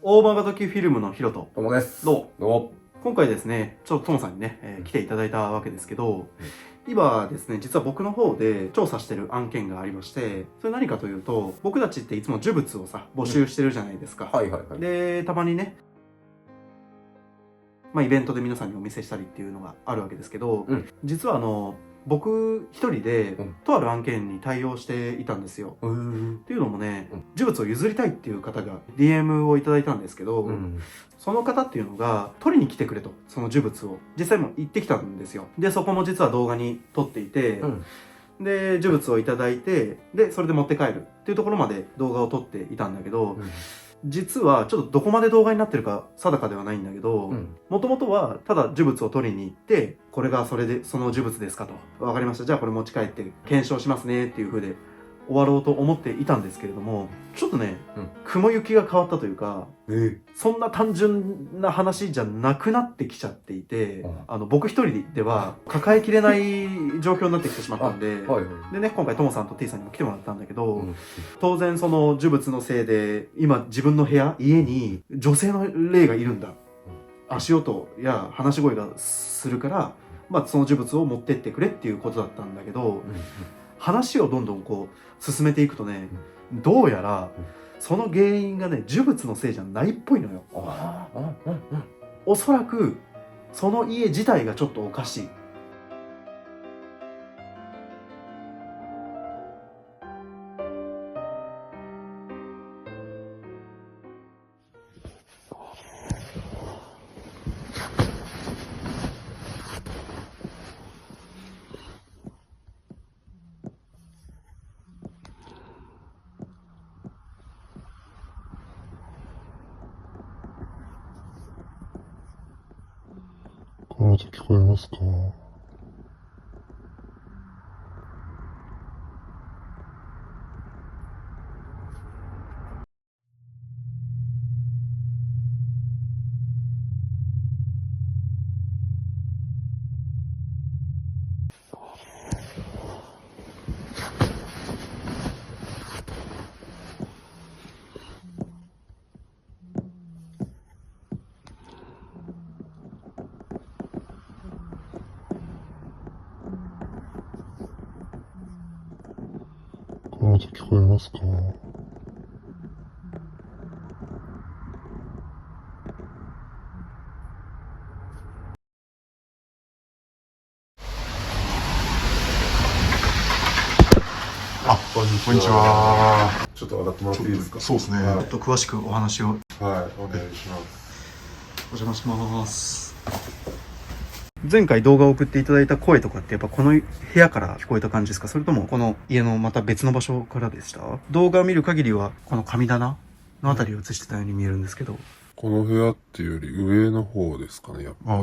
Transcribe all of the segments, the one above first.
大バカドキフィルムのヒロと、どうもです。どうどうも。今回ですね、ちょっとトモさんにね、来ていただいたわけですけど、今ですね、実は僕の方で調査してる案件がありまして、それ何かというと、僕たちっていつも呪物をさ、募集してるじゃないですか。はいはいはい。で、たまにね、イベントで皆さんにお見せしたりっていうのがあるわけですけど、実は僕一人で、とある案件に対応していたんですよ。っていうのもね、呪物を譲りたいっていう方が DM をいただいたんですけど、その方っていうのが取りに来てくれと、その呪物を実際も行ってきたんですよ。でそこも実は動画に撮っていて、で呪物をいただいて、でそれで持って帰るっていうところまで動画を撮っていたんだけど、実はちょっとどこまで動画になってるか定かではないんだけど、もともとはただ呪物を取りに行って、これがそれでその呪物ですかと、分かりました、じゃあこれ持ち帰って検証しますねっていう風で終わろうと思っていたんですけれども、ちょっとね、雲行きが変わったというか、そんな単純な話じゃなくなってきちゃっていて、僕一人では抱えきれない状況になってきてしまったんで、でね、今回トモさんと T さんにも来てもらったんだけど、当然その呪物のせいで今自分の部屋、家に女性の霊がいるんだ、足音や話し声がするから、その呪物を持ってってくれっていうことだったんだけど、話をどんどんこう進めていくとね、どうやらその原因がね、呪物のせいじゃないっぽいのよ。おそらくその家自体がちょっとおかしい。この音聞こえますか？この音聞こえますか？あ、こんにちは。ちょっと上がってもらっていいですか？そうですね。ちょっと詳しくお話を。はい、お願いします。お邪魔します。前回動画を送っていただいた声とかってやっぱこの部屋から聞こえた感じですか？それともこの家のまた別の場所からでした？動画を見る限りはこの神棚のあたりを映してたように見えるんですけど。この部屋っていうより上の方ですかね、やっぱ。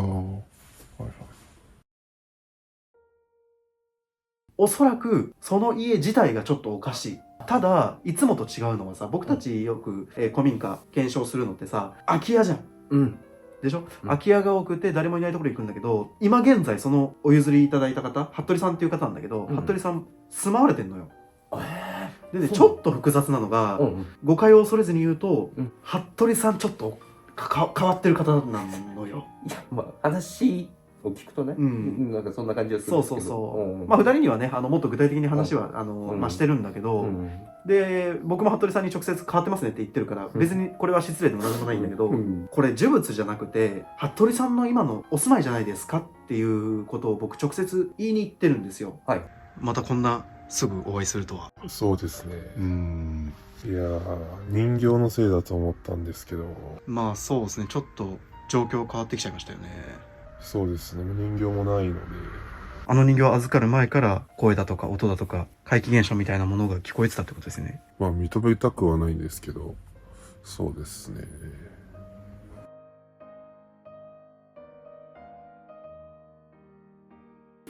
おそらくその家自体がちょっとおかしい。ただいつもと違うのはさ、僕たちよく、古民家検証するのってさ、空き家じゃん。でしょ、空き家が多くて誰もいないところに行くんだけど、今現在そのお譲りいただいた方、服部さんっていう方なんだけど、服部さん住まわれてんのよ。でね、ちょっと複雑なのが、誤解を恐れずに言うと、服部さんちょっと変わってる方なのよ。いや、話を聞くとね、なんかそんな感じがするんですけど。そう。2人にはね、もっと具体的に話はしてるんだけど、で僕も服部さんに直接変わってますねって言ってるから、別にこれは失礼でも何でもないんだけど、これ呪物じゃなくて服部さんの今のお住まいじゃないですかっていうことを僕直接言いに行ってるんですよ。またこんなすぐお会いするとは。そうですね。いやー、人形のせいだと思ったんですけど。そうですね、ちょっと状況変わってきちゃいましたよね。そうですね、人形もないので。あの人形を預かる前から声だとか音だとか怪奇現象みたいなものが聞こえてたってことですよね。認めたくはないんですけど、そうですね。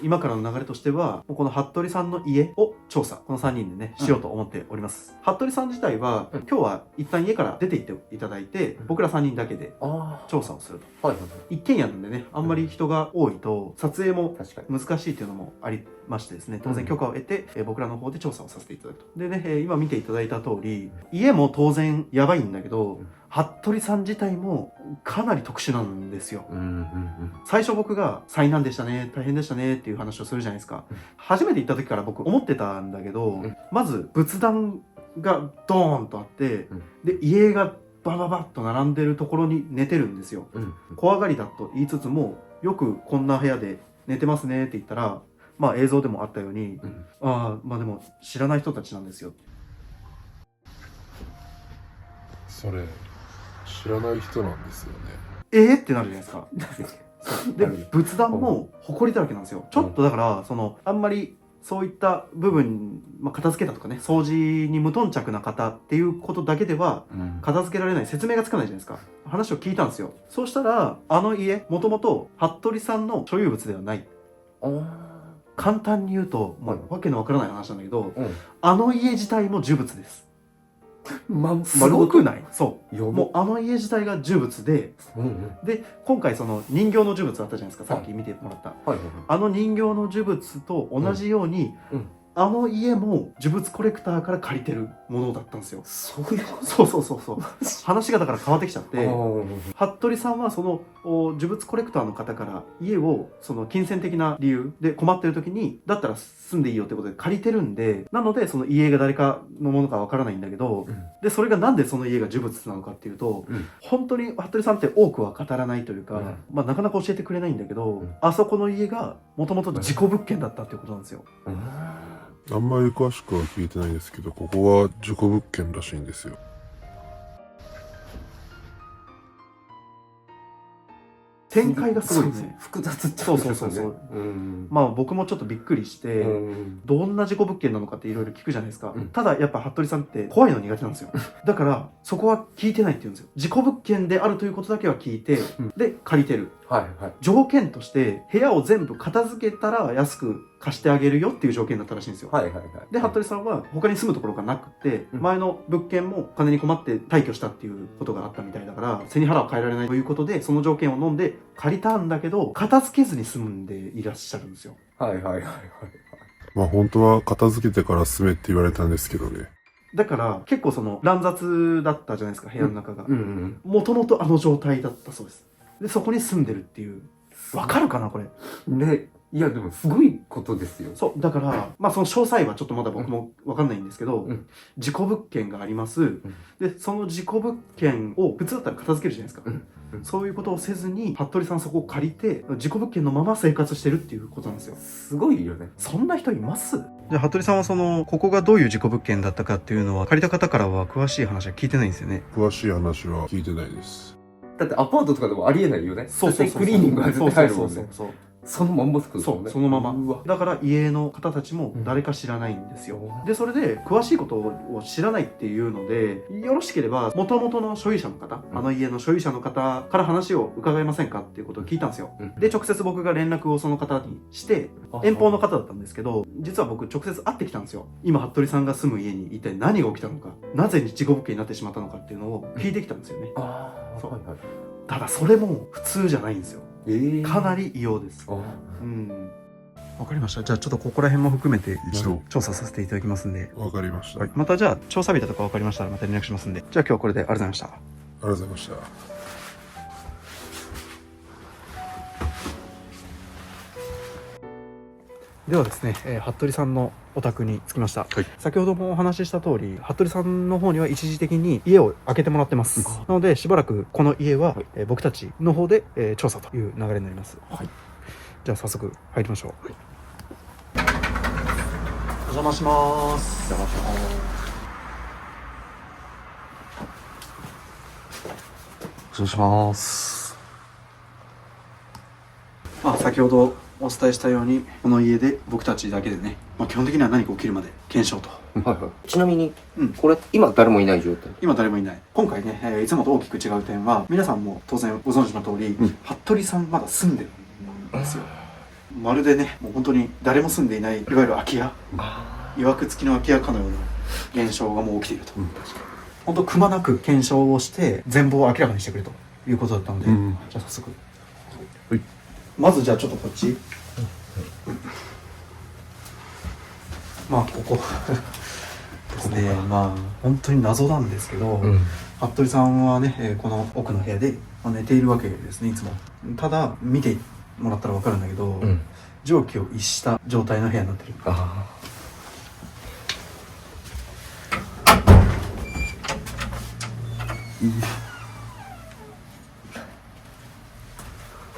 今からの流れとしては、この服部さんの家を調査、この3人でね、しようと思っております。服部さん自体は、今日は一旦家から出て行っていただいて、僕ら3人だけで調査をすると。一軒家なんでね、あんまり人が多いと、撮影も難しいっていうのもありましてですね、当然許可を得て、僕らの方で調査をさせていただくと。でね、今見ていただいた通り、家も当然やばいんだけど、服部さん自体もかなり特殊なんですよ。最初僕が災難でしたね、大変でしたねっていう話をするじゃないですか。初めて行った時から僕思ってたんだけど、まず仏壇がドーンとあって、で家がバババッと並んでるところに寝てるんですよ。怖がりだと言いつつも、よくこんな部屋で寝てますねって言ったら、まあ映像でもあったように、ああ、まあでも知らない人たちなんですよ。それ知らない人なんですよね。ってなるじゃないですか。で仏壇も埃だらけなんですよ。ちょっとだからあんまりそういった部分、片付けたとかね、掃除に無頓着な方っていうことだけでは片付けられない、説明がつかないじゃないですか。話を聞いたんですよ。そうしたらあの家もともと服部さんの所有物ではない。簡単に言うともうわけのわからない話なんだけど、あの家自体も呪物です。すごくない？そうもうあの家自体が呪物で、で今回その人形の呪物あったじゃないですか、さっき見てもらった、あの人形の呪物と同じように、あの家も呪物コレクターから借りてるものだったんですよ。そう話がだから変わってきちゃって、服部さんはその呪物コレクターの方から家をその金銭的な理由で困ってる時に、だったら住んでいいよってことで借りてるんで、なのでその家が誰かのものかわからないんだけど、でそれがなんでその家が呪物なのかっていうと、本当に服部さんって多くは語らないというか、なかなか教えてくれないんだけど、あそこの家がもともと事故物件だったっていうことなんですよ。あんまり詳しくは聞いてないんですけど、ここは事故物件らしいんですよ。展開がすごいですね。複雑ってことですね。そう。まあ僕もちょっとびっくりして、どんな事故物件なのかっていろいろ聞くじゃないですか。ただやっぱ服部さんって怖いの苦手なんですよ。だからそこは聞いてないって言うんですよ。事故物件であるということだけは聞いて、で借りてる。条件として部屋を全部片付けたら安く貸してあげるよっていう条件だったらしいんですよ。で服部さんは他に住むところがなくて、前の物件も金に困って退去したっていうことがあったみたいだから、背に腹は変えられないということでその条件を飲んで借りたんだけど、片付けずに住んでいらっしゃるんですよ。まあ本当は片付けてから住めって言われたんですけどね。だから結構乱雑だったじゃないですか、部屋の中が。もともとあの状態だったそうです。でそこに住んでるっていう。わかるかなこれね。いやでもすごいことですよ。そうだからまあその詳細はちょっとまだ僕もわかんないんですけど、事故物件があります。でその事故物件を普通だったら片付けるじゃないですか。そういうことをせずに服部さんそこを借りて事故物件のまま生活してるっていうことなんですよ。すごいよね。そんな人います？じゃあ服部さんはここがどういう事故物件だったかっていうのは借りた方からは詳しい話は聞いてないんですよね。詳しい話は聞いてないです。だってアパートとかでもありえないよね。クリーニングが絶対入るもんね。そのまんま作るもんね。そのまま。だから家の方たちも誰か知らないんですよ。でそれで詳しいことを知らないっていうので、よろしければ元々の所有者の方、あの家の所有者の方から話を伺えませんかっていうことを聞いたんですよ。で直接僕が連絡をその方にして、遠方の方だったんですけど、実は僕直接会ってきたんですよ。今服部さんが住む家に一体何が起きたのか、なぜ事故物件になってしまったのかっていうのを聞いてきたんですよね。ただそれも普通じゃないんですよ。かなり異様です。わかりました。じゃあちょっとここら辺も含めて一度調査させていただきますんで。わかりました。またじゃあ調査日だとかわかりましたらまた連絡しますんで。じゃあ今日はこれでありがとうございました。ありがとうございました。ではですね、服部さんのお宅に着きました。先ほどもお話しした通り、服部さんの方には一時的に家を開けてもらってます。なのでしばらくこの家は、僕たちの方で、調査という流れになります。じゃあ早速入りましょう。お邪魔します。失礼します。先ほどお伝えしたように、この家で僕たちだけでね、基本的には何か起きるまで検証と。ちなみに、これ今誰もいない状態？今誰もいない。今回ね、いつもと大きく違う点は、皆さんも当然ご存知の通り、服部さんまだ住んでるんですよ。まるでね、もう本当に誰も住んでいない、いわゆる空き家、いわくつきの空き家かのような現象がもう起きていると。本当くまなく検証をして全貌を明らかにしてくれということだったので、じゃあ早速。まずじゃあちょっとこっち。ここですね。本当に謎なんですけど、服部さんはね、この奥の部屋で寝ているわけですね、いつも。ただ見てもらったら分かるんだけど、蒸気を逸した状態の部屋になってる。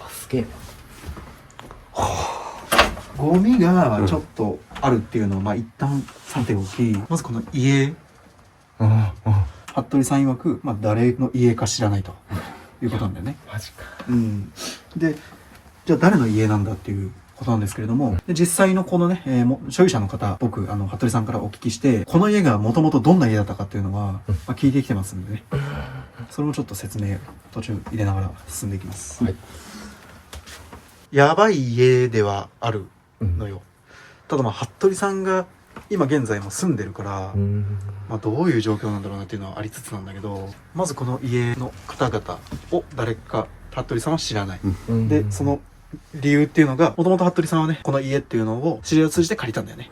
すげえ。ゴミがちょっとあるっていうのは、まあ一旦さておき、まずこの家、服部さん曰く、まあ誰の家か知らないということなんだよね。マジか。で、じゃあ誰の家なんだっていうことなんですけれども、で実際のこのね、所有者の方、僕、服部さんからお聞きして、この家がもともとどんな家だったかっていうのは、まあ、聞いてきてますんでね。それもちょっと説明、途中入れながら進んでいきます。はい。やばい家ではあるのよ。ただまあ、服部さんが今現在も住んでるから、まあどういう状況なんだろうなっていうのはありつつなんだけど、まずこの家の方々を誰か服部さんは知らない。で、その理由っていうのが、もともと服部さんはね、この家っていうのを知り合いを通じて借りたんだよね。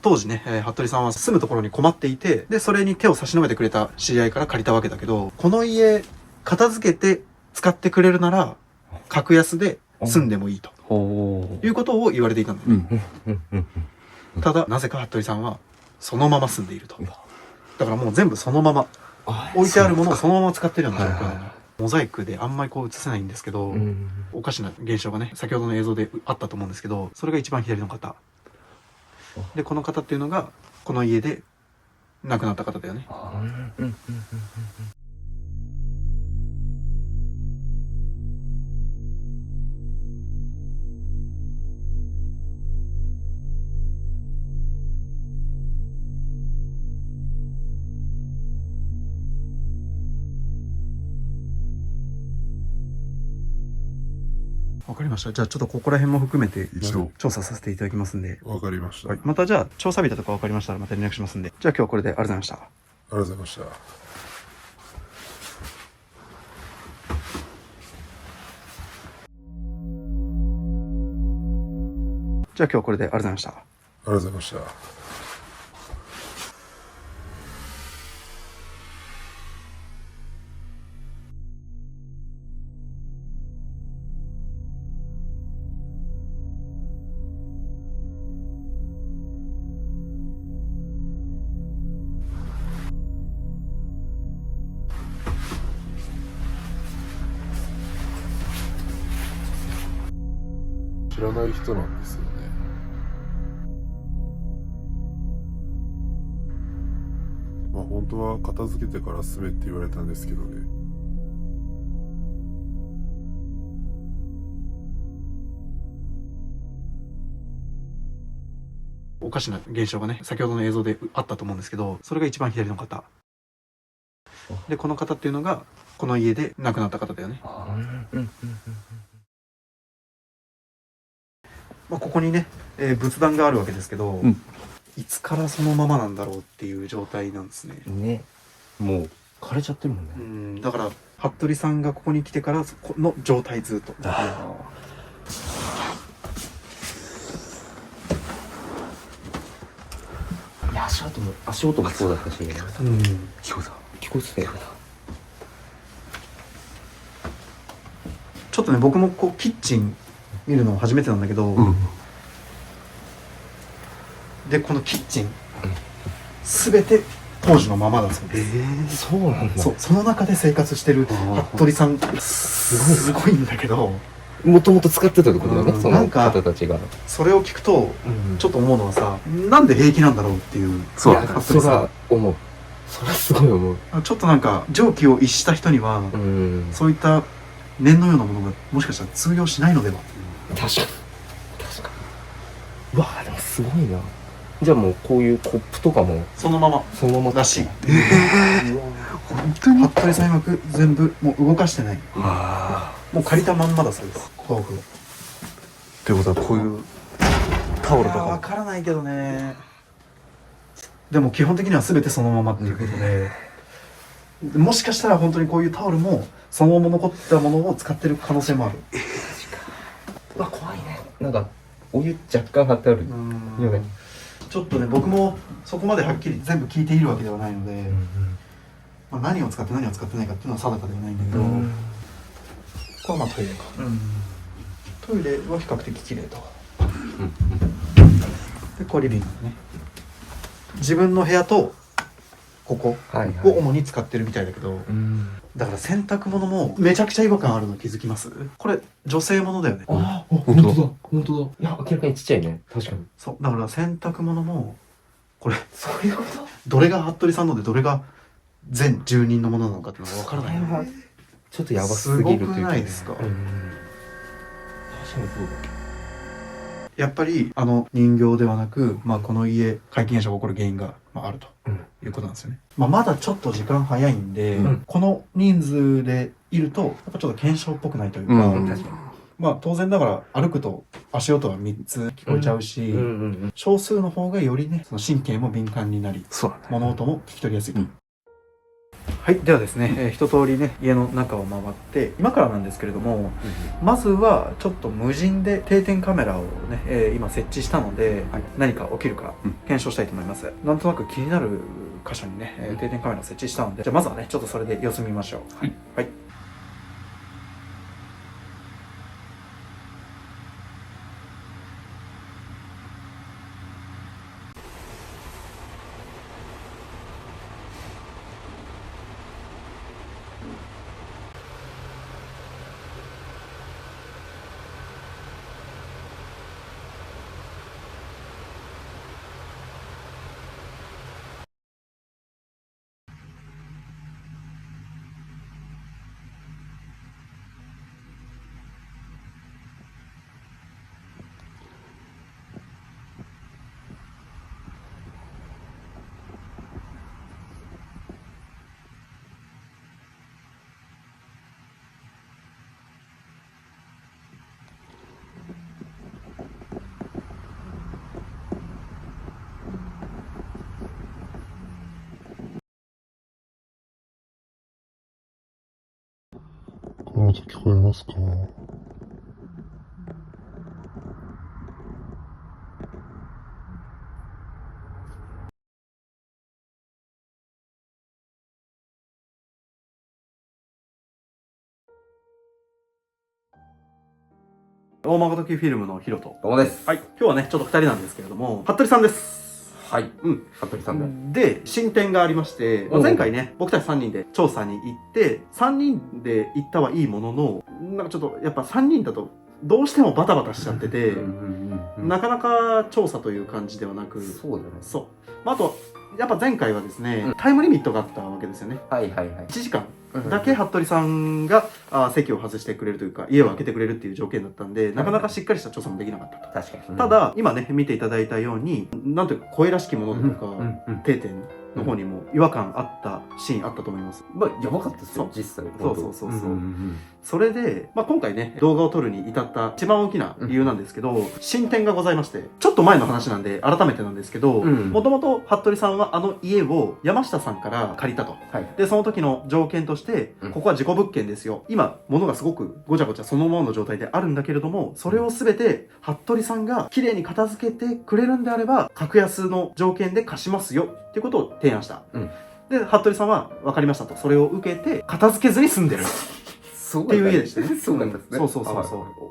当時ね、服部さんは住むところに困っていて、で、それに手を差し伸べてくれた知り合いから借りたわけだけど、この家片付けて使ってくれるなら、格安で住んでもいいと。いうことを言われていたんだよね。ただ、なぜか服部さんは、そのまま住んでいると。だからもう全部そのまま、置いてあるものをそのまま使ってるような状況なの。モザイクであんまりこう映せないんですけど、おかしな現象がね、先ほどの映像であったと思うんですけど、それが一番左の方。で、この方っていうのが、この家で亡くなった方だよね。わかりました。じゃあちょっとここら辺も含めて一度調査させていただきますんで。わかりました。はい。またじゃあ調査日だとかわかりましたらまた連絡しますんで。じゃあ今日はこれでありがとうございました。ありがとうございました。じゃあ今日はこれでありがとうございました。ありがとうございました。知らない人なんですよね。まあ本当は片付けてから住めって言われたんですけどね。おかしな現象がね、先ほどの映像であったと思うんですけど、それが一番左の方。で、この方っていうのが、この家で亡くなった方だよね。まあ、ここにね、仏壇があるわけですけど、いつからそのままなんだろうっていう状態なんですね。ね。もう枯れちゃってるもんね。だから服部さんがここに来てからの状態ずっと。いや、足音もそうだったし。聞こえてたよ。ちょっとね、僕もこうキッチン見るの初めてなんだけど、でこのキッチン全て当時のままだそうです。そうなんだ。その中で生活してる服部さんすごいんだけど、もともと使ってたってことだよね、そのなんか方たちが。それを聞くとちょっと思うのはさ、なんで平気なんだろうっていう。そうだ、それは思う。それはすごい思う。ちょっとなんか蒸気を逸した人にはそういった念のようなものがもしかしたら通用しないのでは。確かに。うわぁ、でもすごいな。じゃあもうこういうコップとかもそのままらしい。本当に服部さん曰く全部もう動かしてない。もう借りたまんまだそうです。豆腐を。ってことはこういうタオルとかわからないけどね。でも基本的には全てそのままっていうことで、もしかしたら本当にこういうタオルもそのまま残ったものを使ってる可能性もある。うわ、怖いね。なんかお湯若干張ってあるよね。ちょっとね、僕もそこまではっきり全部聞いているわけではないので、まあ、何を使って何を使ってないかっていうのは定かではないんだけど、これはまあトイレか、トイレは比較的綺麗と、でこれリビングね。自分の部屋とここを主に使ってるみたいだけど、だから洗濯物もめちゃくちゃ違和感あるの気づきます？これ女性物だよね。ああ、本当だ本当だ。いや、明らかにちっちゃいね。確かに。そうだから洗濯物もこれそういうこと。どれが服部さんのでどれが全住人のものなのかっていうのが分からないよね。ちょっとやばすぎるというか、すごくないですか？確かにそうだ。やっぱり人形ではなく、まあ、この家怪奇現象が起こる原因が、まあ、あるということなんですよね。まあ、まだちょっと時間早いんで、この人数でいるとやっぱちょっと検証っぽくないというか、確かに。まあ当然ながら歩くと足音は3つ聞こえちゃうし、少数の方がよりねその神経も敏感になり、物音も聞き取りやすいと。はい、ではですね、一通りね家の中を回って今からなんですけれども、まずはちょっと無人で定点カメラをね、今設置したので、何か起きるか検証したいと思います。なんとなく気になる箇所にね、定点カメラを設置したので、じゃあまずはねちょっとそれで様子見ましょう。はい。この音聞こえますか？大誠フィルムのヒロト。どうもです。はい。今日はね、ちょっと2人なんですけれども、服部さんです。はい。服部さんで、進展がありまして、前回ね、僕たち3人で調査に行って、3人で行ったはいいものの、なんかちょっとやっぱ3人だと、どうしてもバタバタしちゃってて、なかなか調査という感じではなく、そうだね。そう。まあ、あと、やっぱ前回はですね、タイムリミットがあったわけですよね。1 1時間だけ服部さんが席を外してくれるというか、家を開けてくれるっていう条件だったんで、なかなかしっかりした調査もできなかったと。確かに。ただ、今ね、見ていただいたように、なんというか声らしきものとか、定点の方にも違和感あったシーンあったと思います。まあ、やばかったですよ、実際。そう。それで、まあ、今回ね、動画を撮るに至った一番大きな理由なんですけど、進展がございまして、ちょっと前の話なんで、改めてなんですけど、もともと服部さんはあの家を山下さんから借りたと。で、その時の条件として、ここは事故物件ですよ。今、物がすごくごちゃごちゃそのままの状態であるんだけれども、それを全て服部さんが綺麗に片付けてくれるんであれば、格安の条件で貸しますよっていうことを提案した。で、服部さんは分かりましたと。それを受けて、片付けずに住んでる。っていう家でしたね。そうなんですね。そう。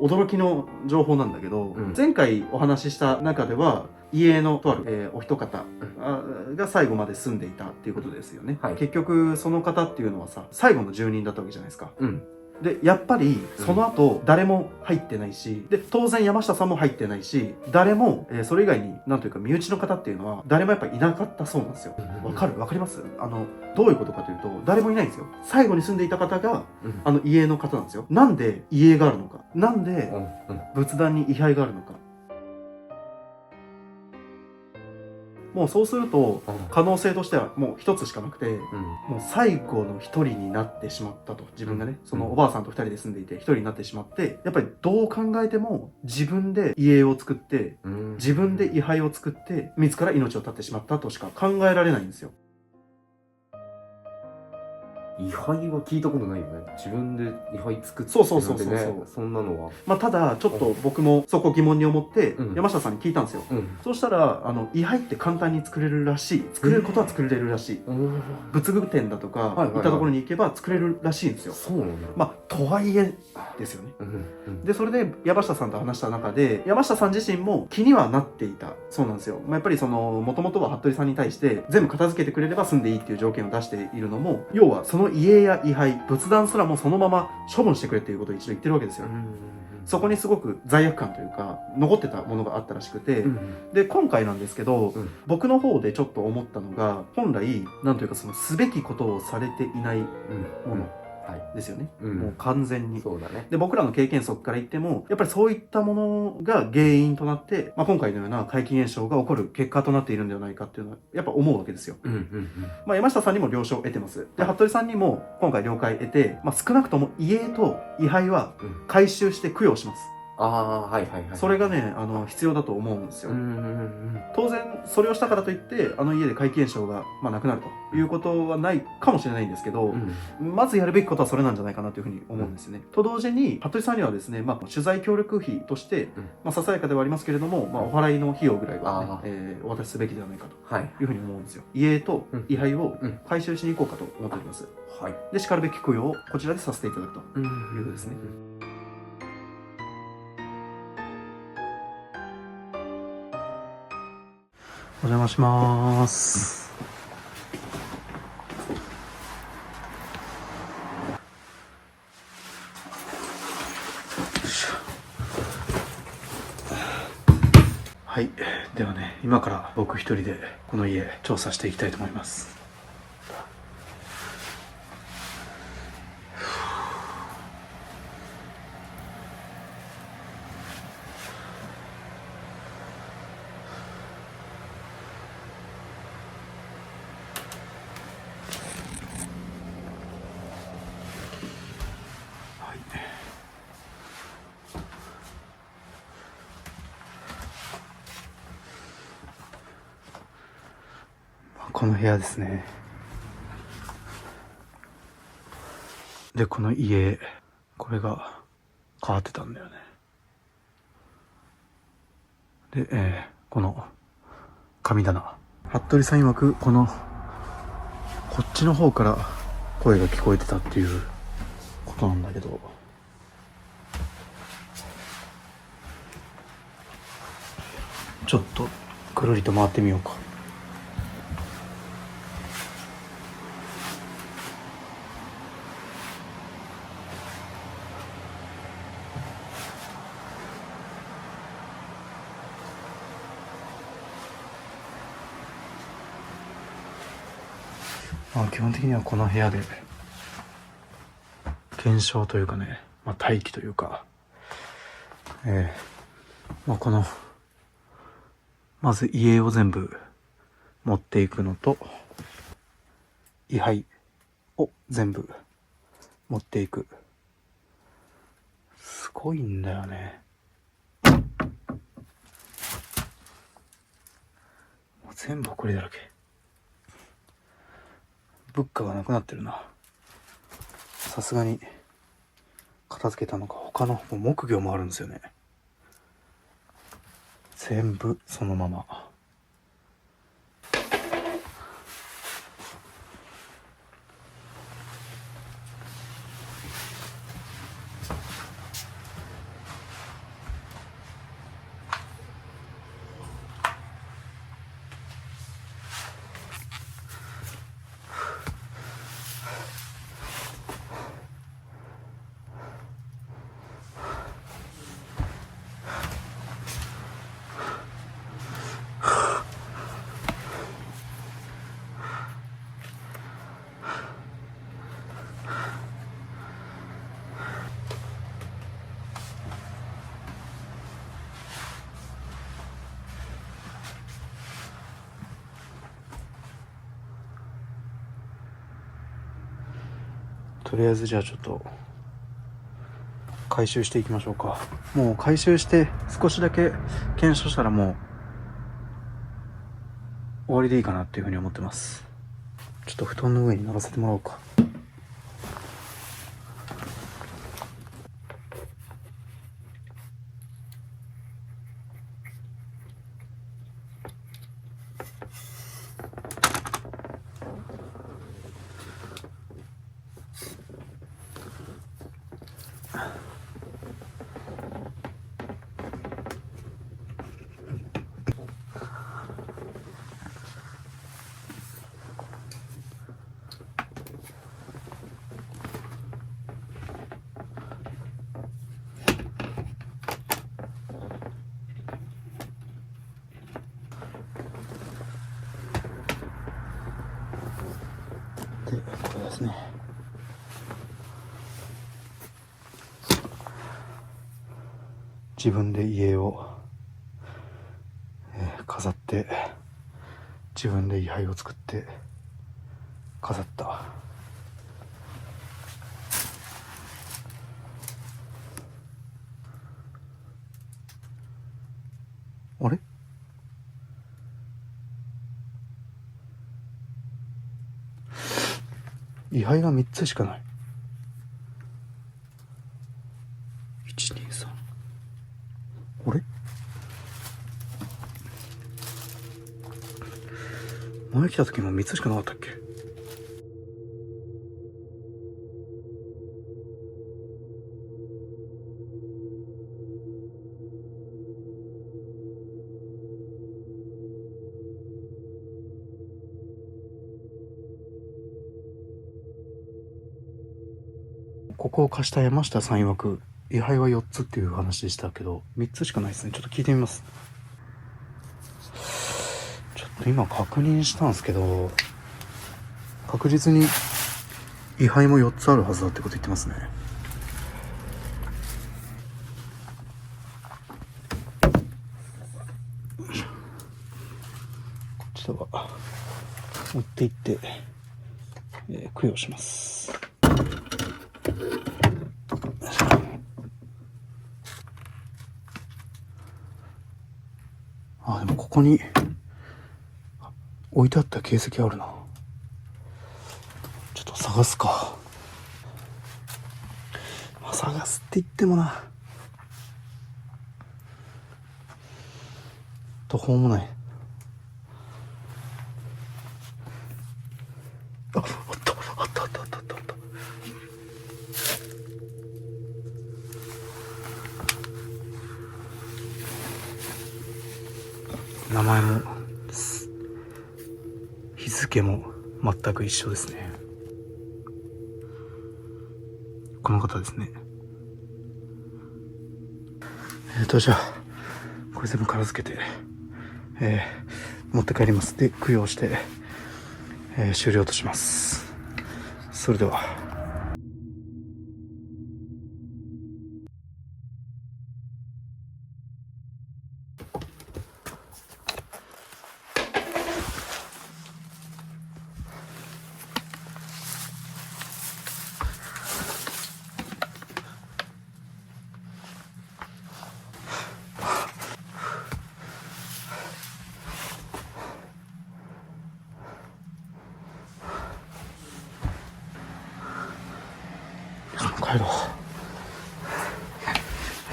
驚きの情報なんだけど、前回お話しした中では、家のとある、お一方が最後まで住んでいたっていうことですよね。結局、その方っていうのはさ、最後の住人だったわけじゃないですか。で、やっぱり、その後、誰も入ってないし、で、当然山下さんも入ってないし、誰も、それ以外に、なんというか、身内の方っていうのは、誰もやっぱいなかったそうなんですよ。わかります？どういうことかというと、誰もいないんですよ。最後に住んでいた方が、家の方なんですよ。なんで家があるのか。なんで、仏壇に位牌があるのか。もうそうすると可能性としてはもう一つしかなくて、もう最後の一人になってしまったと。自分がね、そのおばあさんと二人で住んでいて一人になってしまって、やっぱりどう考えても自分で家を作って、自分で位牌を作って自ら命を絶ってしまったとしか考えられないんですよ。位牌は聞いたことないよね。自分で位牌作ってそうそうそうそうなんてね、そんなのは。まあ、ただちょっと僕もそこ疑問に思ってうん山下さんに聞いたんですよ、うん。そうしたら位牌って簡単に作れるらしい、作れることは作れるらしい、仏具店だとかはいはいはい行ったところに行けば作れるらしいんですよ。そうなんだ。まあとはいえですよね。うんでそれで山下さんと話した中で山下さん自身も気にはなっていたそうなんですよ。まあ、やっぱりもともとは服部さんに対して全部片付けてくれれば住んでいいっていう条件を出しているのも、要はその家や位牌仏壇すらもそのまま処分してくれっていうことを一度言ってるわけですよ。そこにすごく罪悪感というか残ってたものがあったらしくて、で今回なんですけど、僕の方でちょっと思ったのが、本来なんというかすべきことをされていないものですよね、もう完全に。そうだね。で僕らの経験則から言ってもやっぱりそういったものが原因となって、まあ、今回のような怪奇現象が起こる結果となっているんではないかっていうのはやっぱ思うわけですよ。まあ、山下さんにも了承を得てます。で服部さんにも今回了解得て、まあ、少なくとも家と位牌は回収して供養します。ああ、はいはいはい。それがね必要だと思うんですよ。当然それをしたからといって家で怪奇現象が、まあ、なくなるということはないかもしれないんですけど、まずやるべきことはそれなんじゃないかなというふうに思うんですね。と同時に服部さんにはですね、まあ、取材協力費として、まあ、ささやかではありますけれども、まあ、お払いの費用ぐらいは、ねお渡しすべきではないかというふうに思うんですよ。家と位牌を回収しに行こうかと思っております。でしかるべき供養をこちらでさせていただくということですね。お邪魔します。はい、ではね、今から僕一人でこの家調査していきたいと思います。この部屋ですね。で、この家、これが変わってたんだよね。で、この神棚。服部さん曰く、こっちの方から声が聞こえてたっていうことなんだけど、ちょっとくるりと回ってみようか。まあ基本的にはこの部屋で検証というかね、まあ、待機というか、まあ、まず家を全部持っていくのと位牌を全部持っていく。すごいんだよね。もう全部埃だらけ。物価がなくなってるな。さすがに片付けたのか。他の木魚もあるんですよね。全部そのまま。とりあえずじゃあちょっと回収していきましょうか。もう回収して少しだけ検証したらもう終わりでいいかなっていうふうに思ってます。ちょっと布団の上に乗らせてもらおうか。これですね。自分で家を、飾って、自分で位牌を作って飾った。あれ？位牌が3つしかない。1、2、3。あれ？前来た時も3つしかなかったっけ？ここを貸した山下さん曰く位牌は4つっていう話でしたけど、3つしかないですね。ちょっと聞いてみます。ちょっと今確認したんですけど、確実に位牌も4つあるはずだってこと言ってますね。こちらは持って行って、供養します。あ、でもここに置いてあった形跡あるな。ちょっと探すか。まあ、探すって言ってもな、途方もない。あったあったあったあったあった。名前も日付も全く一緒ですね。この方ですね。じゃあこれ全部片付けて、持って帰ります。で供養して、終了とします。それでは。帰ろう。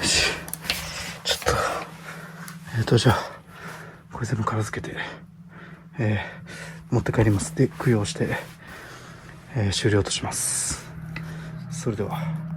よし。ちょっと、じゃあ、これ全部片付けて、持って帰ります。で、供養して、終了とします。それでは。